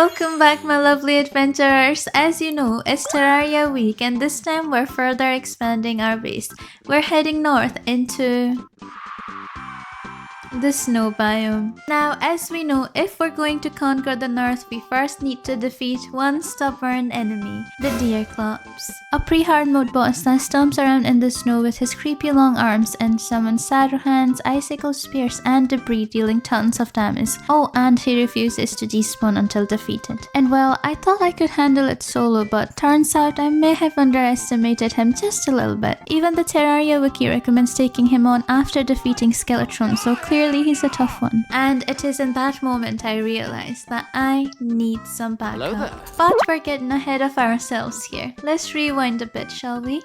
welcome back my lovely adventurers. As you know, it's Terraria week and this time we're further expanding our base. We're heading north into the snow biome. Now, as we know, if we're going to conquer the north, we first need to defeat one stubborn enemy, the Deerclops. A pre-hard mode boss that stomps around in the snow with his creepy long arms and summons shadow hands, icicle spears, and debris dealing tons of damage. Oh, and he refuses to despawn until defeated. And well, I thought I could handle it solo, but turns out I may have underestimated him just a little bit. Even the Terraria wiki recommends taking him on after defeating Skeletron, so clearly he's a tough one. And it is in that moment I realized that I need some backup. But we're getting ahead of ourselves here. Let's rewind a bit, shall we?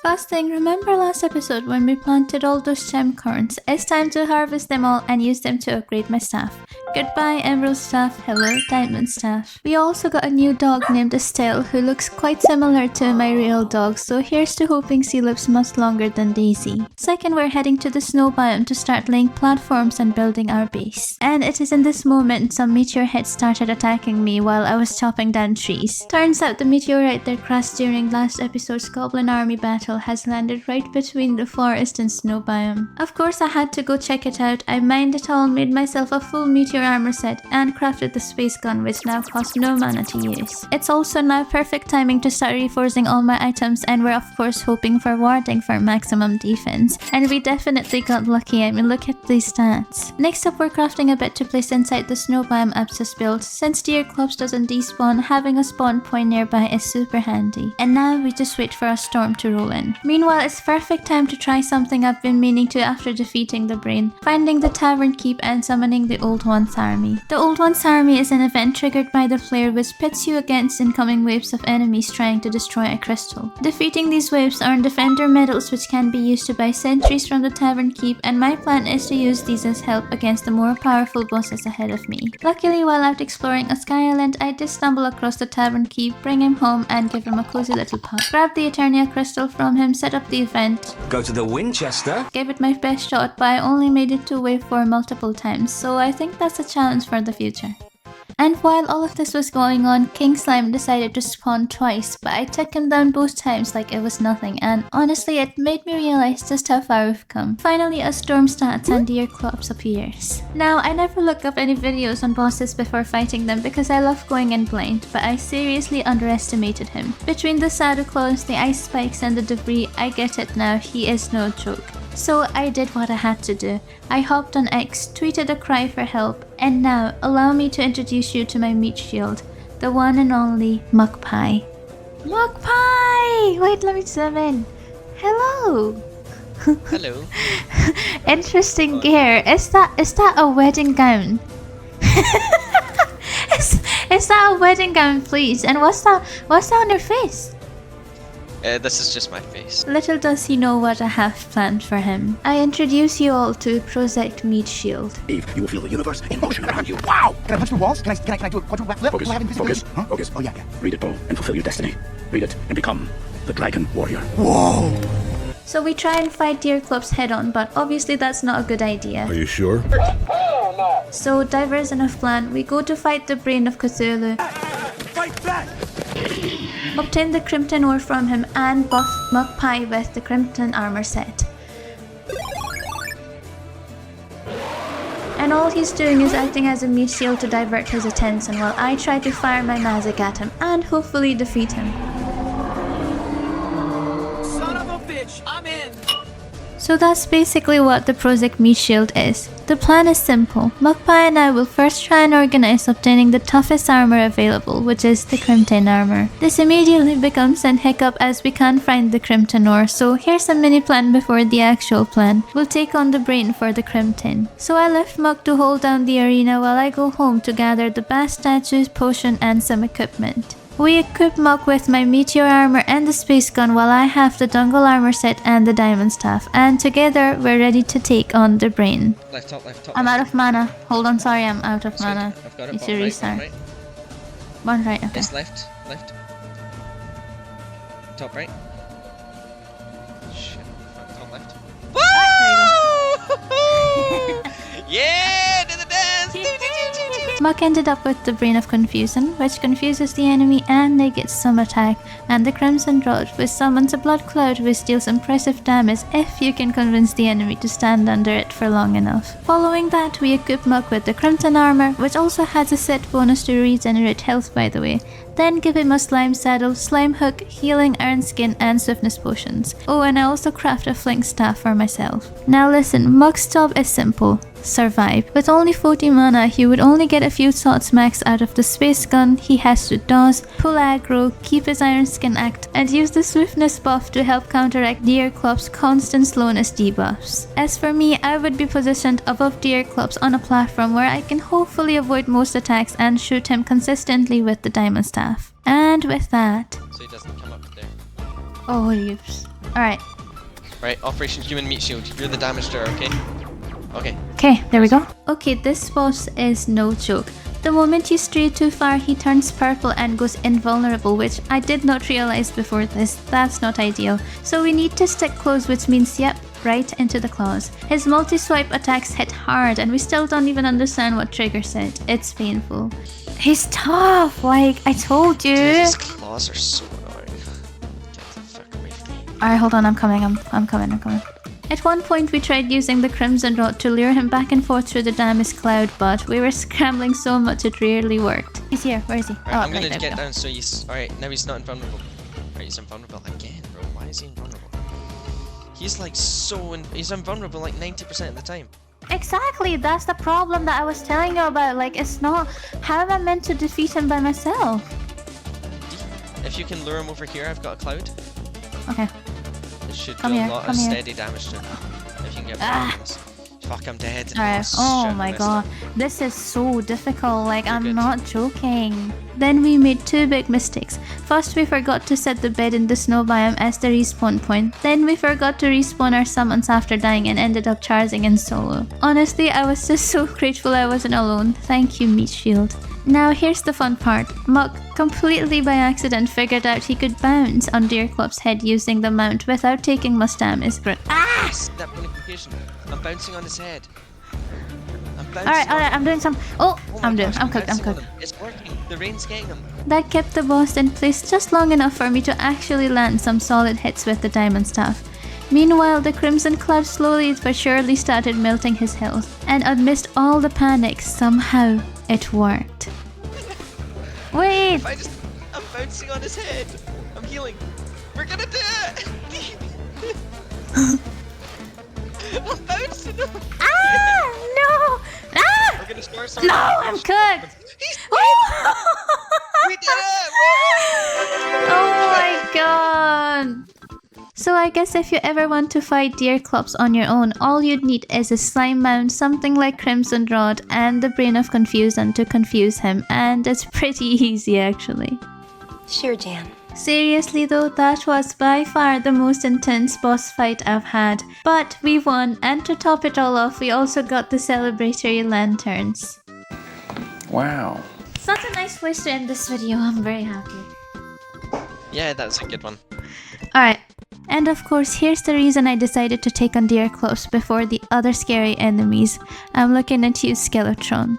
First thing, remember last episode when we planted all those gem corns? It's time to harvest them all and use them to upgrade my staff. Goodbye emerald staff, hello diamond staff. We also got a new dog named Estelle who looks quite similar to my real dog, so here's to hoping she lives much longer than Daisy. Second, we're heading to the snow biome to start laying platforms and building our base. And it is in this moment some meteor heads started attacking me while I was chopping down trees. Turns out the meteorite that crashed during last episode's goblin army battle has landed right between the forest and snow biome. Of course I had to go check it out. I mined it all, made myself a full meteor armor set, and crafted the space gun which now costs no mana to use. It's also now perfect timing to start reforging all my items, and we're of course hoping for warding for maximum defense. And we definitely got lucky, I mean look at these stats. Next up, we're crafting a bed to place inside the snow biome Abscess build. Since Deerclops doesn't despawn, having a spawn point nearby is super handy. And now we just wait for a storm to roll in. Meanwhile, it's perfect time to try something I've been meaning to after defeating the brain, finding the tavern keep and summoning the Old One's army. The Old One's army is an event triggered by the flare which pits you against incoming waves of enemies trying to destroy a crystal. Defeating these waves earn defender medals which can be used to buy sentries from the tavern keep, and my plan is to use these as help against the more powerful bosses ahead of me. Luckily, while out exploring a sky island, I did stumble across the tavern keep, bring him home and give him a cozy little pop. Grab the Eternia crystal from him, set up the event, go to the Winchester, gave it my best shot, but I only made it to wave 4 multiple times, so I think that's a challenge for the future. And while all of this was going on, King Slime decided to spawn twice, but I took him down both times like it was nothing, and honestly it made me realize just how far we've come. Finally, a storm starts and Deerclops appears. Now, I never look up any videos on bosses before fighting them because I love going in blind, but I seriously underestimated him. Between the shadow claws, the ice spikes and the debris, I get it now, he is no joke. So I did what I had to do. I hopped on X, tweeted a cry for help, and now allow me to introduce you to my meat shield, the one and only Mukpie. Mukpie! Wait, let me zoom in. Hello! Hello. Interesting gear. Is that a wedding gown? is that a wedding gown, please? And what's that on your face? This is just my face. Little does he know what I have planned for him. I introduce you all to Project Meat Shield. You will feel the universe in motion around you. Wow! Can I punch through walls? Can I do a quadruple backflip? Focus. Huh? Focus. Oh yeah. Read it, Paul, and fulfill your destiny. Read it and become the Dragon Warrior. Whoa! So we try and fight Deerclops head on, but obviously that's not a good idea. Are you sure? So diversion of plan, we go to fight the brain of Cthulhu. Fight back! Obtain the Crimson ore from him and buff Mukpie with the Crimson armor set. And all he's doing is acting as a meat shield to divert his attention while I try to fire my magic at him and hopefully defeat him. son of a bitch, I'm in. So that's basically what the Project Meat Shield is. The plan is simple. Mukpie and I will first try and organize obtaining the toughest armor available, which is the Crimson armor. This immediately becomes an hiccup as we can't find the Crimson ore, so here's a mini plan before the actual plan. We'll take on the brain for the Crimson. So I left Muk to hold down the arena while I go home to gather the bast statues, potion and some equipment. We equip Muk with my meteor armor and the space gun while I have the Dungle armor set and the diamond staff, and together we're ready to take on the brain. Left top. I'm out of mana. Hold on, sorry, I'm out of Sweet. mana. I've got it. Need One to right, restart. one right. One right, okay. Yes, left. Top right. Shit. Top left. Ah, Woo! Yeah, to the dance! Muck ended up with the Brain of Confusion, which confuses the enemy and negates some attack, and the Crimson Rod, which summons a blood cloud which deals impressive damage if you can convince the enemy to stand under it for long enough. Following that, we equip Muck with the Crimson Armor, which also has a set bonus to regenerate health by the way. Then give him a Slime Saddle, Slime Hook, Healing Iron Skin, and Swiftness Potions. Oh, and I also craft a Flink Staff for myself. Now listen, Muck's job is simple. Survive. With only 40 mana, he would only get a few shots max out of the space gun. He has to dodge, pull aggro, keep his Iron Skin active, and use the swiftness buff to help counteract Deerclops' constant slowness debuffs. As for me, I would be positioned above Deerclops on a platform where I can hopefully avoid most attacks and shoot him consistently with the Diamond Staff. And with that... So he doesn't come up there. Oh, oops. Alright. Right, Operation Human Meat Shield. You're the damager, okay? Okay. Okay, there we go. Okay, this boss is no joke. The moment you stray too far, he turns purple and goes invulnerable, which I did not realize before this. That's not ideal. So we need to stick close, which means, yep, right into the claws. His multi-swipe attacks hit hard and we still don't even understand what triggers it. It's painful. He's tough, like I told you. Dude, his claws are so annoying. Get the fuck away from me. Alright, hold on, I'm coming. At one point we tried using the Crimson Rod to lure him back and forth through the damage cloud, but we were scrambling so much it rarely worked. He's here, where is he? Right, I'm gonna there we get go. down so he's... Alright, now he's not invulnerable. Right, he's invulnerable again, bro. Why is he invulnerable? He's like so... he's invulnerable like 90% of the time. Exactly, that's the problem that I was telling you about. Like, it's not... How am I meant to defeat him by myself? If you can lure him over here, I've got a cloud. Okay. It should Come do here, a lot come of here. steady damage to him. If you can get this. Fuck, I'm dead. Alright, oh shit, my messed god, up. this is so difficult, like You're I'm good. not joking. Then we made two big mistakes. First, we forgot to set the bed in the snow biome as the respawn point. Then we forgot to respawn our summons after dying and ended up charging in solo. Honestly, I was just so grateful I wasn't alone. Thank you, Meat Shield. Now here's the fun part. Muck, completely by accident, figured out he could bounce on Deerclops' head using the mount without taking much damage. Ah! Yes, that bonification. I'm bouncing on his head. I'm bouncing Alright, I'm doing some... Oh, I'm bouncing cooked. on him. It's working. The rain's getting him. That kept the boss in place just long enough for me to actually land some solid hits with the Diamond Staff. Meanwhile, the Crimson Cloud slowly but surely started melting his health, and amidst all the panic, somehow it worked. Wait! I'm bouncing on his head. I'm healing. We're gonna do it! I'm bouncing him! Ah! No! Ah! We're gonna start something. No, I'm cooked! We did it! Oh my god! So I guess if you ever want to fight Deerclops on your own, all you'd need is a slime mount, something like Crimson Rod, and the Brain of Confusion to confuse him, and it's pretty easy actually. Sure, Jan. Seriously though, that was by far the most intense boss fight I've had. But we won, and to top it all off, we also got the celebratory lanterns. Wow. Such a nice place to end this video, I'm very happy. Yeah, that's a good one. Alright, and of course, here's the reason I decided to take on Deerclops before the other scary enemies. I'm looking at you, Skeletron.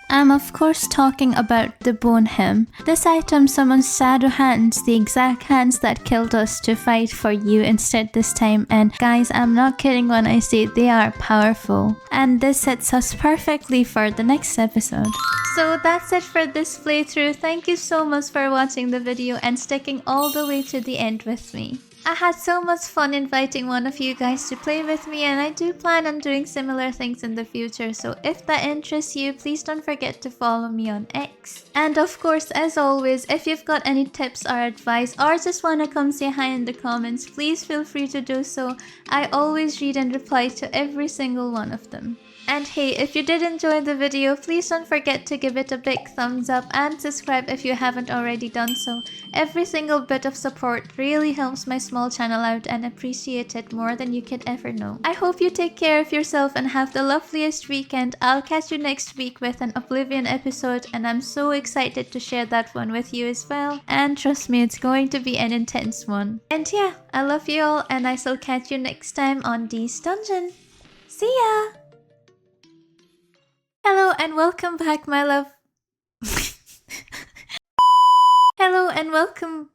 I'm of course talking about the Bone Hymn. This item summons shadow hands, the exact hands that killed us, to fight for you instead this time, and guys, I'm not kidding when I say they are powerful. And this sets us perfectly for the next episode. So that's it for this playthrough. Thank you so much for watching the video and sticking all the way to the end with me. I had so much fun inviting one of you guys to play with me, and I do plan on doing similar things in the future, so if that interests you, please don't forget to follow me on X. And of course, as always, if you've got any tips or advice or just wanna come say hi in the comments, please feel free to do so. I always read and reply to every single one of them. And hey, if you did enjoy the video, please don't forget to give it a big thumbs up and subscribe if you haven't already done so. Every single bit of support really helps my small channel out, and appreciate it more than you could ever know. I hope you take care of yourself and have the loveliest weekend. I'll catch you next week with an Oblivion episode, and I'm so excited to share that one with you as well. And trust me, it's going to be an intense one. And yeah, I love you all, and I shall catch you next time on Dee's Dungeon. See ya! and welcome back, my love. Hello and welcome